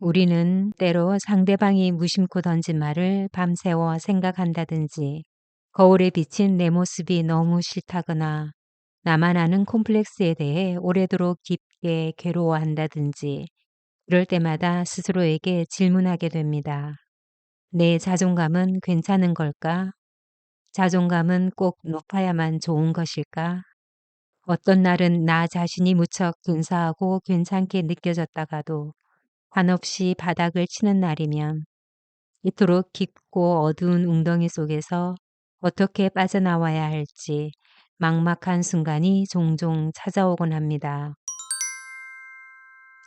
우리는 때로 상대방이 무심코 던진 말을 밤새워 생각한다든지, 거울에 비친 내 모습이 너무 싫다거나, 나만 아는 콤플렉스에 대해 오래도록 깊게 괴로워한다든지, 그럴 때마다 스스로에게 질문하게 됩니다. 내 자존감은 괜찮은 걸까? 자존감은 꼭 높아야만 좋은 것일까? 어떤 날은 나 자신이 무척 근사하고 괜찮게 느껴졌다가도 한없이 바닥을 치는 날이면, 이토록 깊고 어두운 웅덩이 속에서 어떻게 빠져나와야 할지 막막한 순간이 종종 찾아오곤 합니다.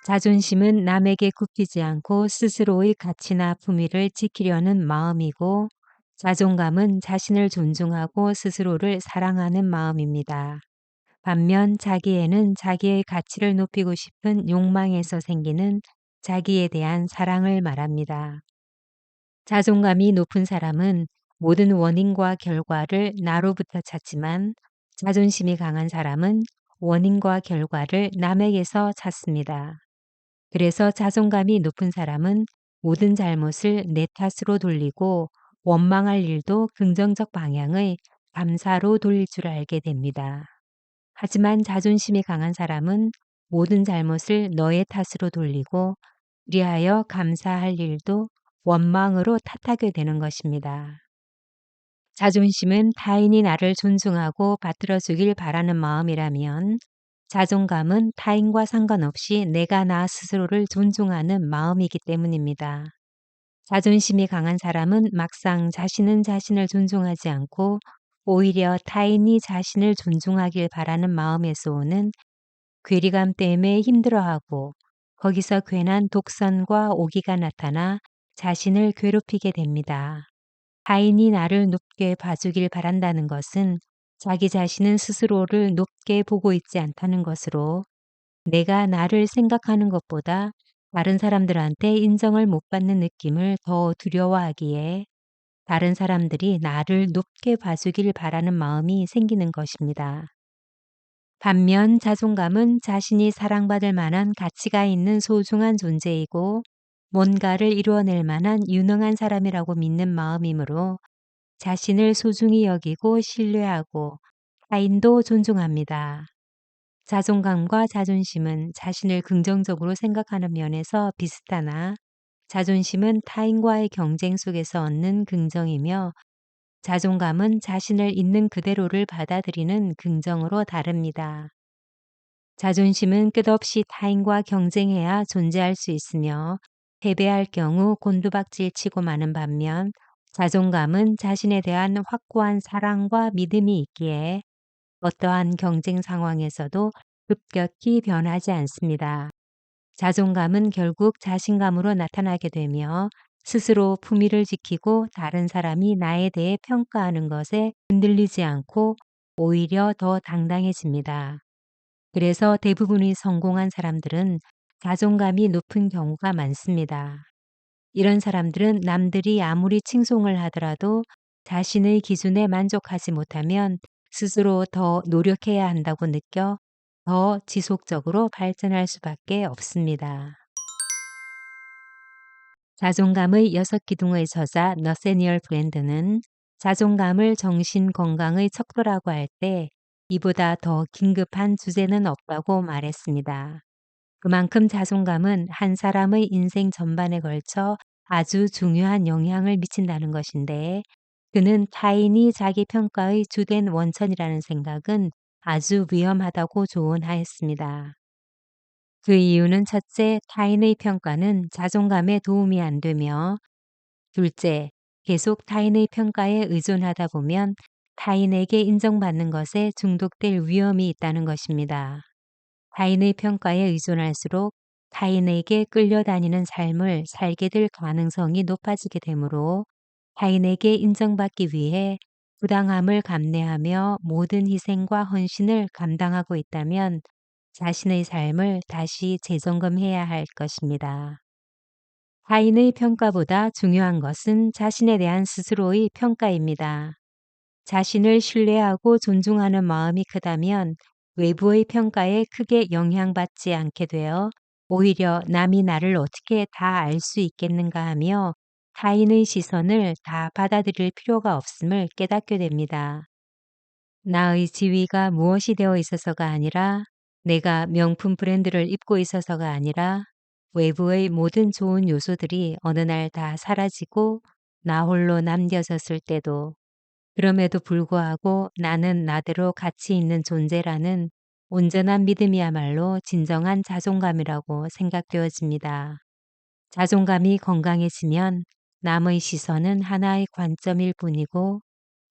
자존심은 남에게 굽히지 않고 스스로의 가치나 품위를 지키려는 마음이고, 자존감은 자신을 존중하고 스스로를 사랑하는 마음입니다. 반면 자기애는 자기의 가치를 높이고 싶은 욕망에서 생기는 자기에 대한 사랑을 말합니다. 자존감이 높은 사람은 모든 원인과 결과를 나로부터 찾지만, 자존심이 강한 사람은 원인과 결과를 남에게서 찾습니다. 그래서 자존감이 높은 사람은 모든 잘못을 내 탓으로 돌리고, 원망할 일도 긍정적 방향의 감사로 돌릴 줄 알게 됩니다. 하지만 자존심이 강한 사람은 모든 잘못을 너의 탓으로 돌리고, 그리하여 감사할 일도 원망으로 탓하게 되는 것입니다. 자존심은 타인이 나를 존중하고 받들어주길 바라는 마음이라면, 자존감은 타인과 상관없이 내가 나 스스로를 존중하는 마음이기 때문입니다. 자존심이 강한 사람은 막상 자신은 자신을 존중하지 않고 오히려 타인이 자신을 존중하길 바라는 마음에서 오는 괴리감 때문에 힘들어하고, 거기서 괜한 독선과 오기가 나타나 자신을 괴롭히게 됩니다. 타인이 나를 높게 봐주길 바란다는 것은 자기 자신은 스스로를 높게 보고 있지 않다는 것으로, 내가 나를 생각하는 것보다 다른 사람들한테 인정을 못 받는 느낌을 더 두려워하기에 다른 사람들이 나를 높게 봐주길 바라는 마음이 생기는 것입니다. 반면 자존감은 자신이 사랑받을 만한 가치가 있는 소중한 존재이고, 뭔가를 이루어낼 만한 유능한 사람이라고 믿는 마음이므로 자신을 소중히 여기고 신뢰하고 타인도 존중합니다. 자존감과 자존심은 자신을 긍정적으로 생각하는 면에서 비슷하나, 자존심은 타인과의 경쟁 속에서 얻는 긍정이며, 자존감은 자신을 있는 그대로를 받아들이는 긍정으로 다릅니다. 자존심은 끝없이 타인과 경쟁해야 존재할 수 있으며, 패배할 경우 곤두박질 치고 마는 반면, 자존감은 자신에 대한 확고한 사랑과 믿음이 있기에 어떠한 경쟁 상황에서도 급격히 변하지 않습니다. 자존감은 결국 자신감으로 나타나게 되며, 스스로 품위를 지키고 다른 사람이 나에 대해 평가하는 것에 흔들리지 않고 오히려 더 당당해집니다. 그래서 대부분의 성공한 사람들은 자존감이 높은 경우가 많습니다. 이런 사람들은 남들이 아무리 칭송을 하더라도 자신의 기준에 만족하지 못하면 스스로 더 노력해야 한다고 느껴 더 지속적으로 발전할 수밖에 없습니다. 자존감의 6기둥의 저자 너세니얼 브랜드는 자존감을 정신 건강의 척도라고 할 때 이보다 더 긴급한 주제는 없다고 말했습니다. 그만큼 자존감은 한 사람의 인생 전반에 걸쳐 아주 중요한 영향을 미친다는 것인데, 그는 타인이 자기 평가의 주된 원천이라는 생각은 아주 위험하다고 조언하였습니다. 그 이유는 첫째, 타인의 평가는 자존감에 도움이 안 되며, 둘째, 계속 타인의 평가에 의존하다 보면 타인에게 인정받는 것에 중독될 위험이 있다는 것입니다. 타인의 평가에 의존할수록 타인에게 끌려다니는 삶을 살게 될 가능성이 높아지게 되므로, 타인에게 인정받기 위해 부당함을 감내하며 모든 희생과 헌신을 감당하고 있다면 자신의 삶을 다시 재점검해야 할 것입니다. 타인의 평가보다 중요한 것은 자신에 대한 스스로의 평가입니다. 자신을 신뢰하고 존중하는 마음이 크다면 외부의 평가에 크게 영향받지 않게 되어 오히려 남이 나를 어떻게 다 알 수 있겠는가 하며 타인의 시선을 다 받아들일 필요가 없음을 깨닫게 됩니다. 나의 지위가 무엇이 되어 있어서가 아니라 내가 명품 브랜드를 입고 있어서가 아니라 외부의 모든 좋은 요소들이 어느 날 다 사라지고 나 홀로 남겨졌을 때도 그럼에도 불구하고 나는 나대로 가치 있는 존재라는 온전한 믿음이야말로 진정한 자존감이라고 생각되어집니다. 자존감이 건강해지면 남의 시선은 하나의 관점일 뿐이고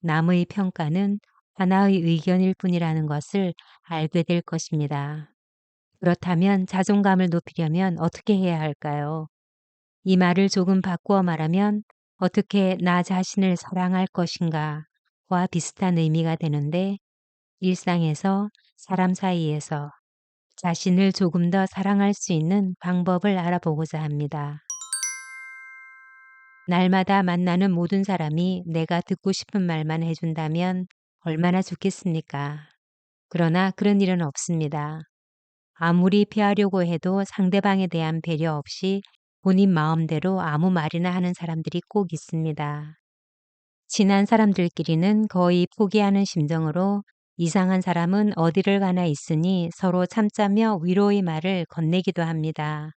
남의 평가는 하나의 의견일 뿐이라는 것을 알게 될 것입니다. 그렇다면 자존감을 높이려면 어떻게 해야 할까요? 이 말을 조금 바꾸어 말하면 어떻게 나 자신을 사랑할 것인가와 비슷한 의미가 되는데 일상에서 사람 사이에서 자신을 조금 더 사랑할 수 있는 방법을 알아보고자 합니다. 날마다 만나는 모든 사람이 내가 듣고 싶은 말만 해준다면 얼마나 좋겠습니까? 그러나 그런 일은 없습니다. 아무리 피하려고 해도 상대방에 대한 배려 없이 본인 마음대로 아무 말이나 하는 사람들이 꼭 있습니다. 친한 사람들끼리는 거의 포기하는 심정으로 이상한 사람은 어디를 가나 있으니 서로 참자며 위로의 말을 건네기도 합니다.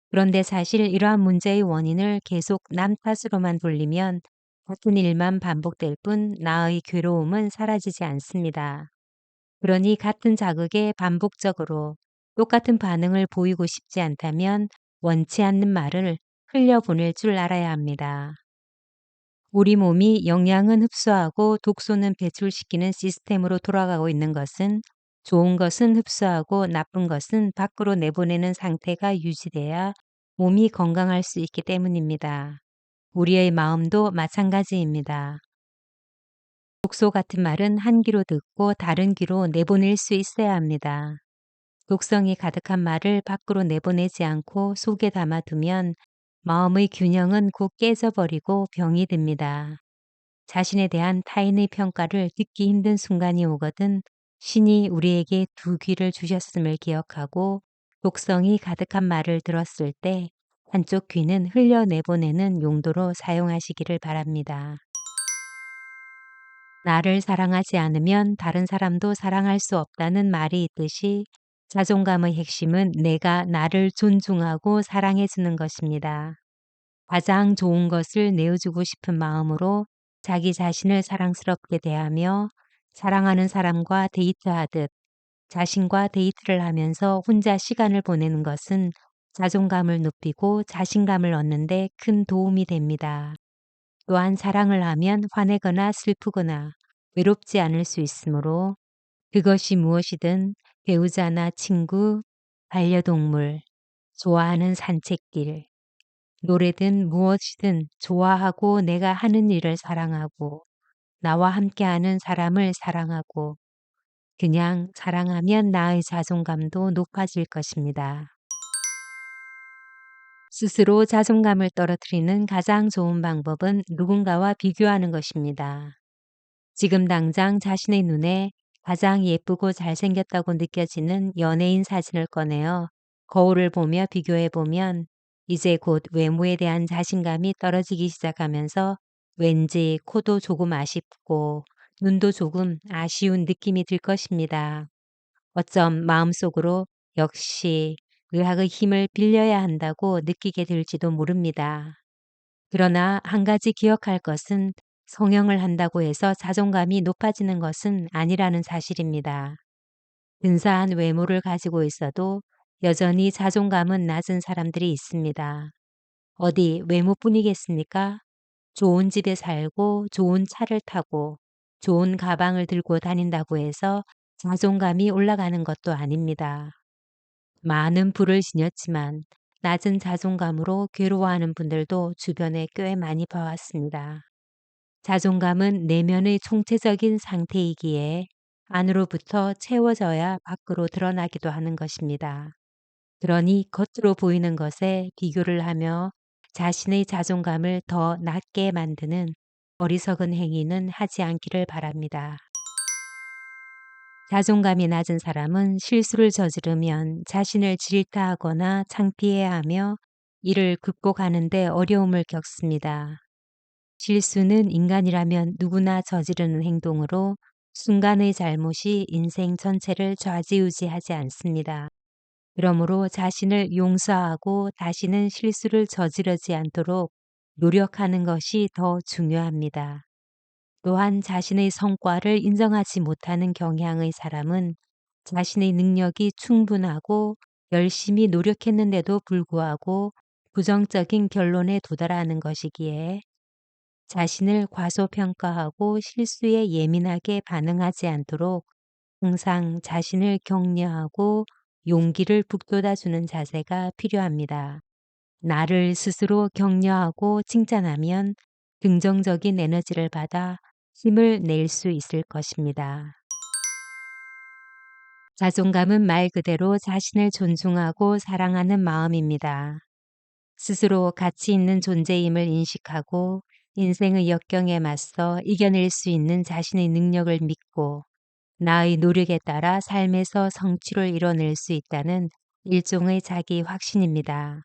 그런데 사실 이러한 문제의 원인을 계속 남 탓으로만 돌리면 같은 일만 반복될 뿐 나의 괴로움은 사라지지 않습니다. 그러니 같은 자극에 반복적으로 똑같은 반응을 보이고 싶지 않다면 원치 않는 말을 흘려보낼 줄 알아야 합니다. 우리 몸이 영양은 흡수하고 독소는 배출시키는 시스템으로 돌아가고 있는 것은 좋은 것은 흡수하고 나쁜 것은 밖으로 내보내는 상태가 유지돼야 몸이 건강할 수 있기 때문입니다. 우리의 마음도 마찬가지입니다. 독소 같은 말은 한 귀로 듣고 다른 귀로 내보낼 수 있어야 합니다. 독성이 가득한 말을 밖으로 내보내지 않고 속에 담아두면 마음의 균형은 곧 깨져버리고 병이 듭니다. 자신에 대한 타인의 평가를 듣기 힘든 순간이 오거든 신이 우리에게 두 귀를 주셨음을 기억하고 독성이 가득한 말을 들었을 때 한쪽 귀는 흘려내보내는 용도로 사용하시기를 바랍니다. 나를 사랑하지 않으면 다른 사람도 사랑할 수 없다는 말이 있듯이 자존감의 핵심은 내가 나를 존중하고 사랑해주는 것입니다. 가장 좋은 것을 내어주고 싶은 마음으로 자기 자신을 사랑스럽게 대하며 사랑하는 사람과 데이트하듯 자신과 데이트를 하면서 혼자 시간을 보내는 것은 자존감을 높이고 자신감을 얻는 데 큰 도움이 됩니다. 또한 사랑을 하면 화내거나 슬프거나 외롭지 않을 수 있으므로 그것이 무엇이든 배우자나 친구, 반려동물, 좋아하는 산책길, 노래든 무엇이든 좋아하고 내가 하는 일을 사랑하고 나와 함께하는 사람을 사랑하고 그냥 사랑하면 나의 자존감도 높아질 것입니다. 스스로 자존감을 떨어뜨리는 가장 좋은 방법은 누군가와 비교하는 것입니다. 지금 당장 자신의 눈에 가장 예쁘고 잘생겼다고 느껴지는 연예인 사진을 꺼내어 거울을 보며 비교해 보면 이제 곧 외모에 대한 자신감이 떨어지기 시작하면서 왠지 코도 조금 아쉽고 눈도 조금 아쉬운 느낌이 들 것입니다. 어쩜 마음속으로 역시 의학의 힘을 빌려야 한다고 느끼게 될지도 모릅니다. 그러나 한 가지 기억할 것은 성형을 한다고 해서 자존감이 높아지는 것은 아니라는 사실입니다. 근사한 외모를 가지고 있어도 여전히 자존감은 낮은 사람들이 있습니다. 어디 외모뿐이겠습니까? 좋은 집에 살고 좋은 차를 타고 좋은 가방을 들고 다닌다고 해서 자존감이 올라가는 것도 아닙니다. 많은 부를 지녔지만 낮은 자존감으로 괴로워하는 분들도 주변에 꽤 많이 봐왔습니다. 자존감은 내면의 총체적인 상태이기에 안으로부터 채워져야 밖으로 드러나기도 하는 것입니다. 그러니 겉으로 보이는 것에 비교를 하며 자신의 자존감을 더 낮게 만드는 어리석은 행위는 하지 않기를 바랍니다. 자존감이 낮은 사람은 실수를 저지르면 자신을 질타하거나 창피해하며 이를 극복하는 데 어려움을 겪습니다. 실수는 인간이라면 누구나 저지르는 행동으로 순간의 잘못이 인생 전체를 좌지우지하지 않습니다. 그러므로 자신을 용서하고 다시는 실수를 저지르지 않도록 노력하는 것이 더 중요합니다. 또한 자신의 성과를 인정하지 못하는 경향의 사람은 자신의 능력이 충분하고 열심히 노력했는데도 불구하고 부정적인 결론에 도달하는 것이기에 자신을 과소평가하고 실수에 예민하게 반응하지 않도록 항상 자신을 격려하고 용기를 북돋아주는 자세가 필요합니다. 나를 스스로 격려하고 칭찬하면 긍정적인 에너지를 받아 힘을 낼 수 있을 것입니다. 자존감은 말 그대로 자신을 존중하고 사랑하는 마음입니다. 스스로 가치 있는 존재임을 인식하고 인생의 역경에 맞서 이겨낼 수 있는 자신의 능력을 믿고 나의 노력에 따라 삶에서 성취를 이뤄낼 수 있다는 일종의 자기 확신입니다.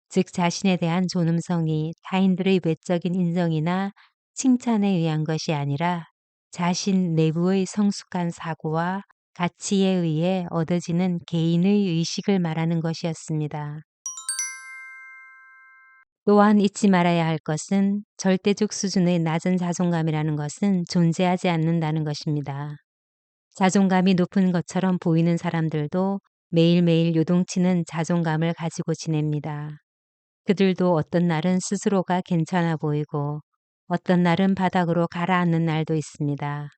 즉 자신에 대한 존엄성이 타인들의 외적인 인정이나 칭찬에 의한 것이 아니라 자신 내부의 성숙한 사고와 가치에 의해 얻어지는 개인의 의식을 말하는 것이었습니다. 또한 잊지 말아야 할 것은 절대적 수준의 낮은 자존감이라는 것은 존재하지 않는다는 것입니다. 자존감이 높은 것처럼 보이는 사람들도 매일매일 요동치는 자존감을 가지고 지냅니다. 그들도 어떤 날은 스스로가 괜찮아 보이고 어떤 날은 바닥으로 가라앉는 날도 있습니다.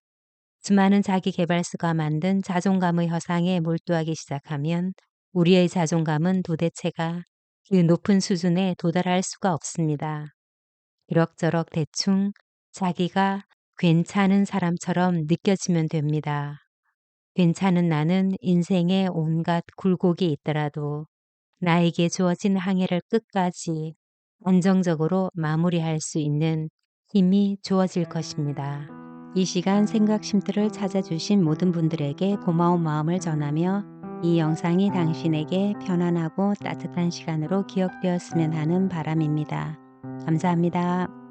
수많은 자기계발서가 만든 자존감의 허상에 몰두하기 시작하면 우리의 자존감은 도대체가 그 높은 수준에 도달할 수가 없습니다. 그럭저럭 대충 자기가 괜찮은 사람처럼 느껴지면 됩니다. 괜찮은 나는 인생에 온갖 굴곡이 있더라도 나에게 주어진 항해를 끝까지 안정적으로 마무리할 수 있는 힘이 주어질 것입니다. 이 시간 생각 쉼터를 찾아주신 모든 분들에게 고마운 마음을 전하며 이 영상이 당신에게 편안하고 따뜻한 시간으로 기억되었으면 하는 바람입니다. 감사합니다.